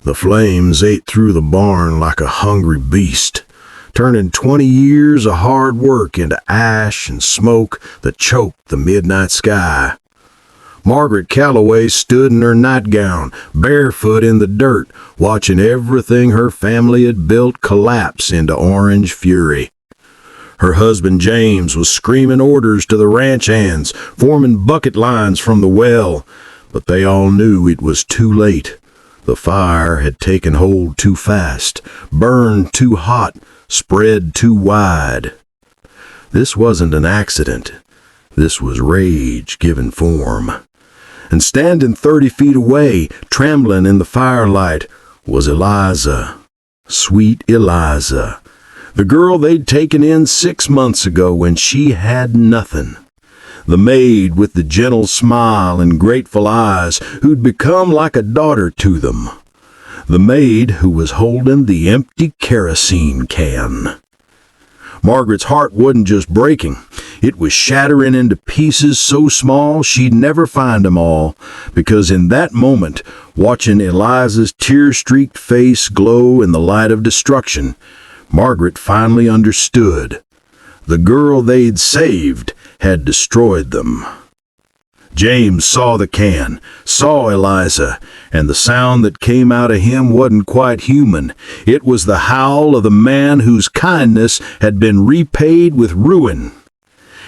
The flames ate through the barn like a hungry beast, turning 20 years of hard work into ash and smoke that choked the midnight sky. Margaret Calloway stood in her nightgown, barefoot in the dirt, watching everything her family had built collapse into orange fury. Her husband James was screaming orders to the ranch hands, forming bucket lines from the well, but they all knew it was too late. The fire had taken hold too fast, burned too hot, spread too wide. This wasn't an accident. This was rage given form. And standing 30 feet away, trembling in the firelight, was Eliza. Sweet Eliza. The girl they'd taken in 6 months ago when she had nothing. The maid with the gentle smile and grateful eyes who'd become like a daughter to them. The maid who was holding the empty kerosene can. Margaret's heart wasn't just breaking. It was shattering into pieces so small she'd never find them all, because in that moment, watching Eliza's tear-streaked face glow in the light of destruction, Margaret finally understood. The girl they'd saved had destroyed them. James saw the can, saw Eliza, and the sound that came out of him wasn't quite human. It was the howl of the man whose kindness had been repaid with ruin.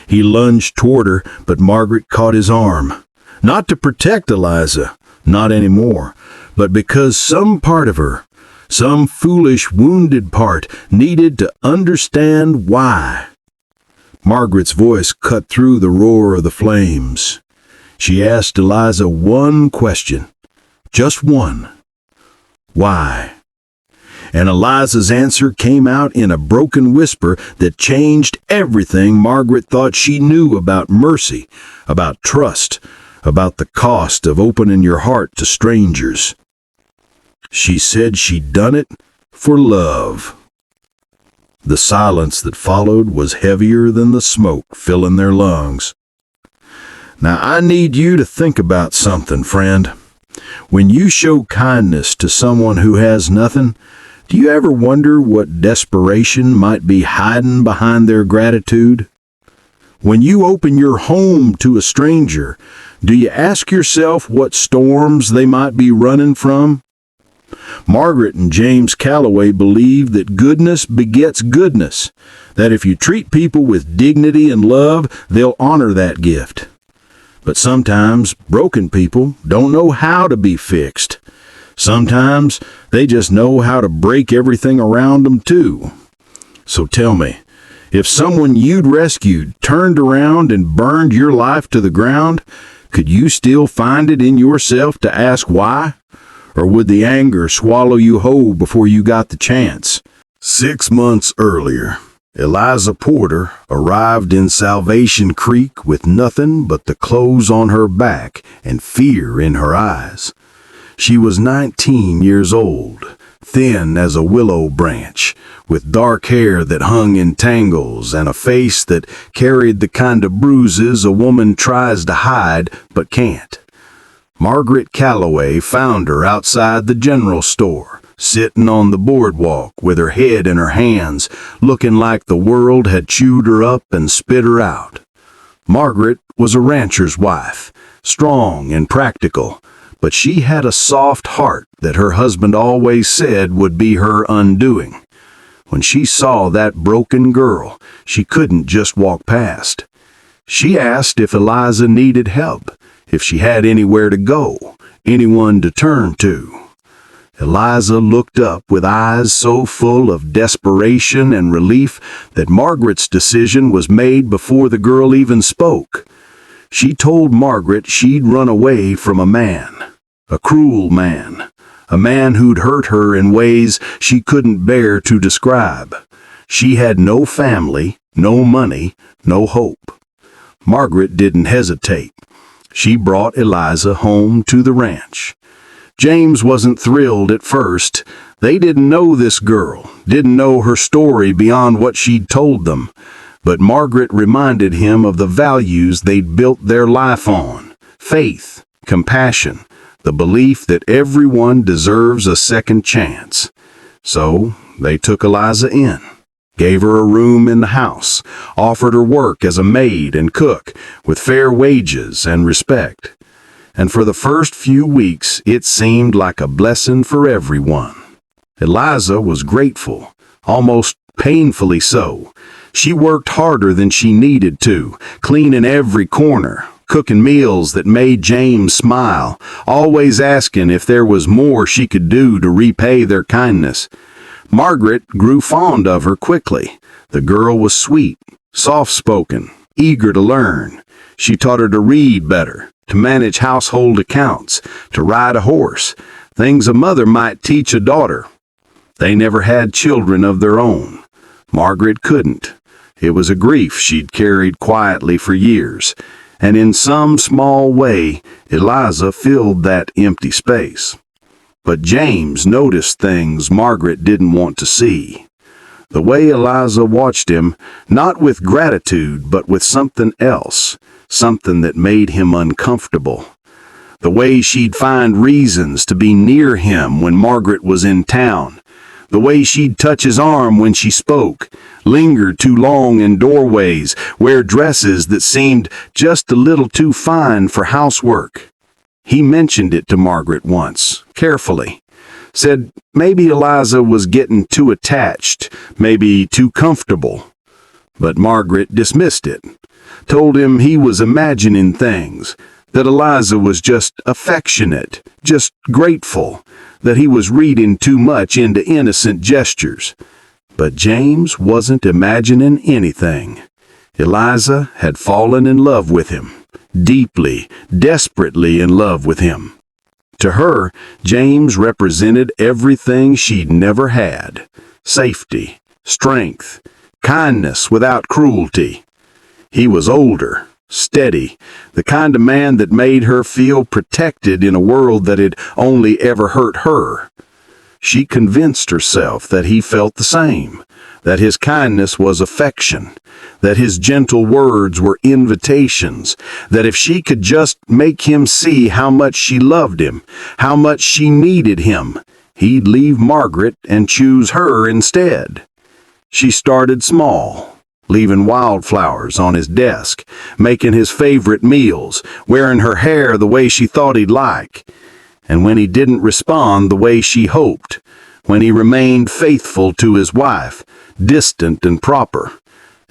He lunged toward her, but Margaret caught his arm. Not to protect Eliza, not anymore, but because some part of her, some foolish, wounded part, needed to understand why. Margaret's voice cut through the roar of the flames. She asked Eliza one question, just one. Why? And Eliza's answer came out in a broken whisper that changed everything Margaret thought she knew about mercy, about trust, about the cost of opening your heart to strangers. She said she'd done it for love. The silence that followed was heavier than the smoke filling their lungs. Now I need you to think about something, friend. When you show kindness to someone who has nothing, do you ever wonder what desperation might be hiding behind their gratitude? When you open your home to a stranger, do you ask yourself what storms they might be running from? Margaret and James Calloway believe that goodness begets goodness, that if you treat people with dignity and love, they'll honor that gift. But sometimes broken people don't know how to be fixed. Sometimes they just know how to break everything around them too. So tell me, if someone you'd rescued turned around and burned your life to the ground, could you still find it in yourself to ask why? Or would the anger swallow you whole before you got the chance? 6 months earlier, Eliza Porter arrived in Salvation Creek with nothing but the clothes on her back and fear in her eyes. She was 19 years old, thin as a willow branch, with dark hair that hung in tangles and a face that carried the kind of bruises a woman tries to hide but can't. Margaret Calloway found her outside the general store, sitting on the boardwalk with her head in her hands, looking like the world had chewed her up and spit her out. Margaret was a rancher's wife, strong and practical, but she had a soft heart that her husband always said would be her undoing. When she saw that broken girl, she couldn't just walk past. She asked if Eliza needed help, if she had anywhere to go, anyone to turn to. Eliza looked up with eyes so full of desperation and relief that Margaret's decision was made before the girl even spoke. She told Margaret she'd run away from a man, a cruel man, a man who'd hurt her in ways she couldn't bear to describe. She had no family, no money, no hope. Margaret didn't hesitate. She brought Eliza home to the ranch. James wasn't thrilled at first. They didn't know this girl, didn't know her story beyond what she'd told them. But Margaret reminded him of the values they'd built their life on: faith, compassion, the belief that everyone deserves a second chance. So they took Eliza in, gave her a room in the house, offered her work as a maid and cook with fair wages and respect. And for the first few weeks, it seemed like a blessing for everyone. Eliza was grateful, almost painfully so. She worked harder than she needed to, cleaning every corner, cooking meals that made James smile, always asking if there was more she could do to repay their kindness. Margaret grew fond of her quickly. The girl was sweet, soft-spoken, eager to learn. She taught her to read better, to manage household accounts, to ride a horse, things a mother might teach a daughter. They never had children of their own. Margaret couldn't. It was a grief she'd carried quietly for years, and in some small way, Eliza filled that empty space. But James noticed things Margaret didn't want to see. The way Eliza watched him, not with gratitude, but with something else, something that made him uncomfortable. The way she'd find reasons to be near him when Margaret was in town. The way she'd touch his arm when she spoke, linger too long in doorways, wear dresses that seemed just a little too fine for housework. He mentioned it to Margaret once, carefully. Said maybe Eliza was getting too attached, maybe too comfortable. But Margaret dismissed it, told him he was imagining things, that Eliza was just affectionate, just grateful, that he was reading too much into innocent gestures. But James wasn't imagining anything. Eliza had fallen in love with him. Deeply, desperately in love with him. To her, James represented everything she'd never had. Safety, strength, kindness without cruelty. He was older, steady, the kind of man that made her feel protected in a world that had only ever hurt her. She convinced herself that he felt the same, that his kindness was affection, that his gentle words were invitations, that if she could just make him see how much she loved him, how much she needed him, he'd leave Margaret and choose her instead. She started small, leaving wildflowers on his desk, making his favorite meals, wearing her hair the way she thought he'd like. And when he didn't respond the way she hoped, when he remained faithful to his wife, distant and proper,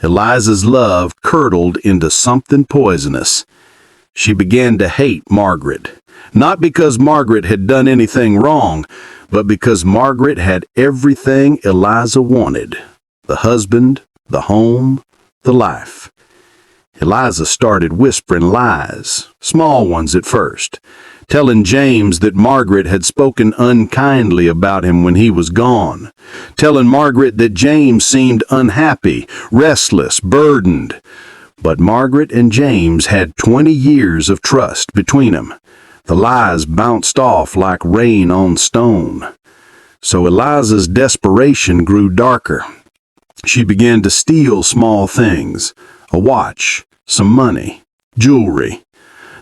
Eliza's love curdled into something poisonous. She began to hate Margaret, not because Margaret had done anything wrong, but because Margaret had everything Eliza wanted: the husband, the home, the life. Eliza started whispering lies, small ones at first, telling James that Margaret had spoken unkindly about him when he was gone, telling Margaret that James seemed unhappy, restless, burdened. But Margaret and James had 20 years of trust between them. The lies bounced off like rain on stone. So Eliza's desperation grew darker. She began to steal small things, a watch, some money, jewelry.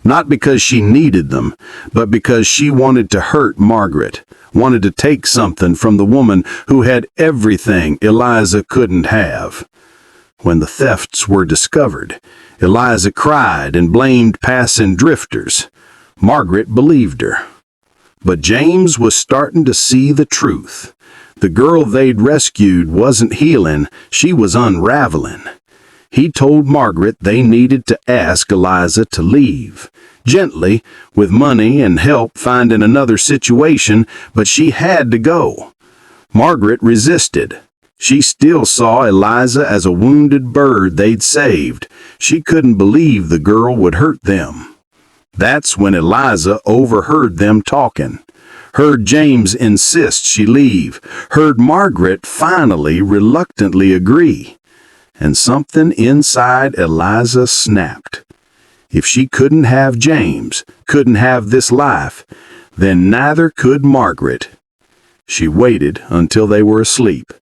Not because she needed them, but because she wanted to hurt Margaret, wanted to take something from the woman who had everything Eliza couldn't have. When the thefts were discovered, Eliza cried and blamed passing drifters. Margaret believed her. But James was starting to see the truth. The girl they'd rescued wasn't healing, she was unraveling. He told Margaret they needed to ask Eliza to leave, gently, with money and help finding another situation, but she had to go. Margaret resisted. She still saw Eliza as a wounded bird they'd saved. She couldn't believe the girl would hurt them. That's when Eliza overheard them talking. Heard James insist she leave. Heard Margaret finally reluctantly agree. And something inside Eliza snapped. If she couldn't have James, couldn't have this life, then neither could Margaret. She waited until they were asleep,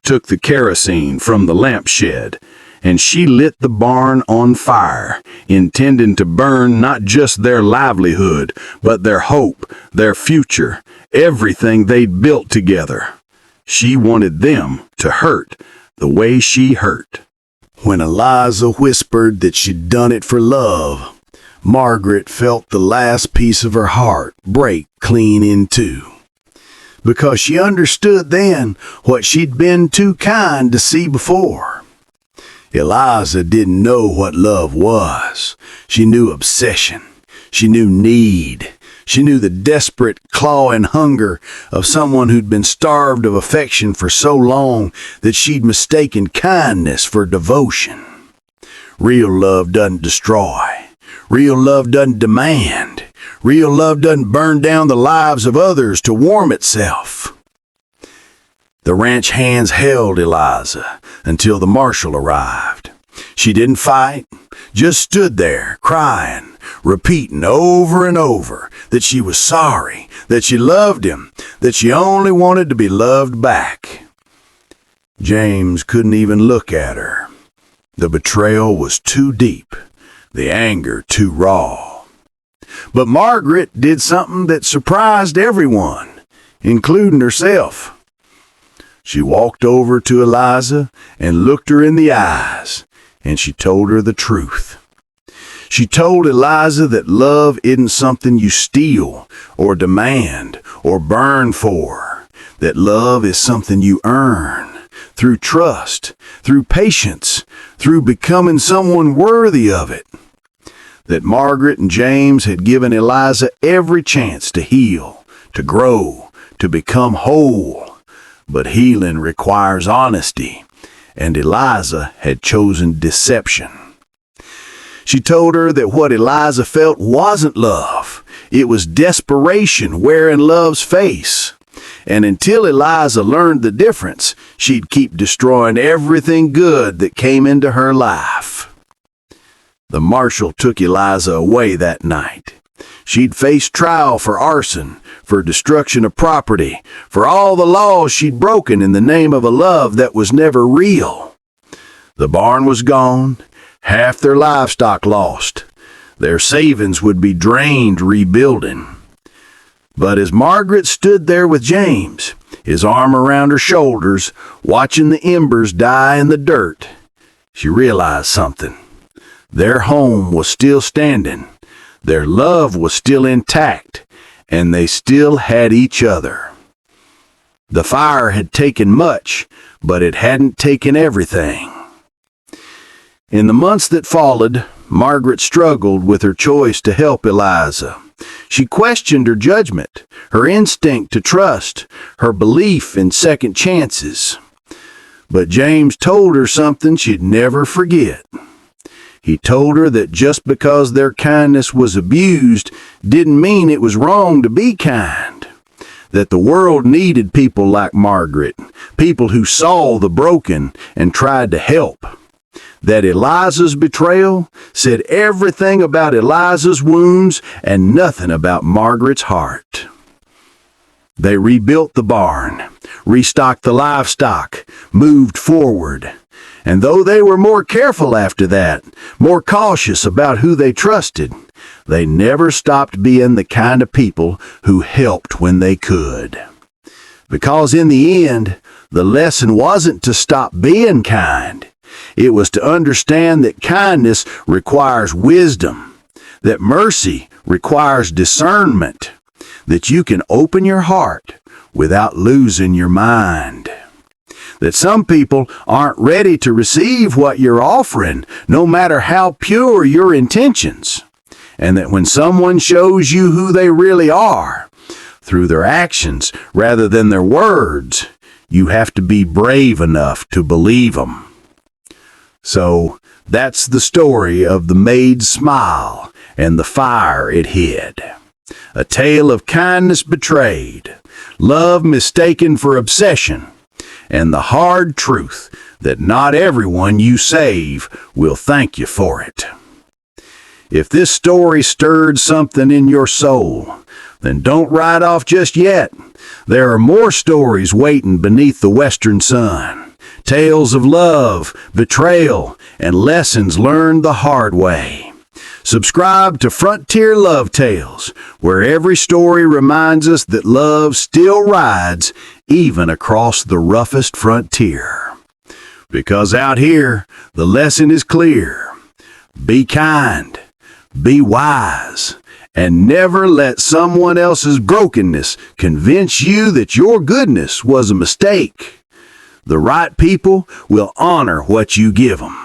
took the kerosene from the lamp shed, and she lit the barn on fire, intending to burn not just their livelihood, but their hope, their future, everything they'd built together. She wanted them to hurt the way she hurt. When Eliza whispered that she'd done it for love, Margaret felt the last piece of her heart break clean in two. Because she understood then what she'd been too kind to see before. Eliza didn't know what love was. She knew obsession. She knew need. She knew the desperate clawing hunger of someone who'd been starved of affection for so long that she'd mistaken kindness for devotion. Real love doesn't destroy. Real love doesn't demand. Real love doesn't burn down the lives of others to warm itself. The ranch hands held Eliza until the marshal arrived. She didn't fight, just stood there crying, repeating over and over that she was sorry, that she loved him, that she only wanted to be loved back. James couldn't even look at her. The betrayal was too deep, the anger too raw. But Margaret did something that surprised everyone, including herself. She walked over to Eliza and looked her in the eyes, and she told her the truth. She told Eliza that love isn't something you steal or demand or burn for, that love is something you earn through trust, through patience, through becoming someone worthy of it. That Margaret and James had given Eliza every chance to heal, to grow, to become whole. But healing requires honesty, and Eliza had chosen deception. She told her that what Eliza felt wasn't love. It was desperation wearing love's face. And until Eliza learned the difference, she'd keep destroying everything good that came into her life. The marshal took Eliza away that night. She'd face trial for arson, for destruction of property, for all the laws she'd broken in the name of a love that was never real. The barn was gone, half their livestock lost. Their savings would be drained rebuilding. But as Margaret stood there with James, his arm around her shoulders, watching the embers die in the dirt, she realized something. Their home was still standing. Their love was still intact, and they still had each other. The fire had taken much, but it hadn't taken everything. In the months that followed, Margaret struggled with her choice to help Eliza. She questioned her judgment, her instinct to trust, her belief in second chances. But James told her something she'd never forget. He told her that just because their kindness was abused didn't mean it was wrong to be kind. That the world needed people like Margaret, people who saw the broken and tried to help. That Eliza's betrayal said everything about Eliza's wounds and nothing about Margaret's heart. They rebuilt the barn, restocked the livestock, moved forward. And though they were more careful after that, more cautious about who they trusted, they never stopped being the kind of people who helped when they could. Because in the end, the lesson wasn't to stop being kind. It was to understand that kindness requires wisdom, that mercy requires discernment, that you can open your heart without losing your mind. That some people aren't ready to receive what you're offering, no matter how pure your intentions. And that when someone shows you who they really are, through their actions rather than their words, you have to be brave enough to believe them. So that's the story of the Maid's smile and the fire it hid. A tale of kindness betrayed, love mistaken for obsession, and the hard truth that not everyone you save will thank you for it. If this story stirred something in your soul, then don't ride off just yet. There are more stories waiting beneath the western sun. Tales of love, betrayal, and lessons learned the hard way. Subscribe to Frontier Love Tales, where every story reminds us that love still rides even across the roughest frontier. Because out here, the lesson is clear. Be kind, be wise, and never let someone else's brokenness convince you that your goodness was a mistake. The right people will honor what you give them,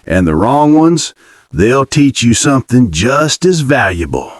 and the wrong ones, they'll teach you something just as valuable.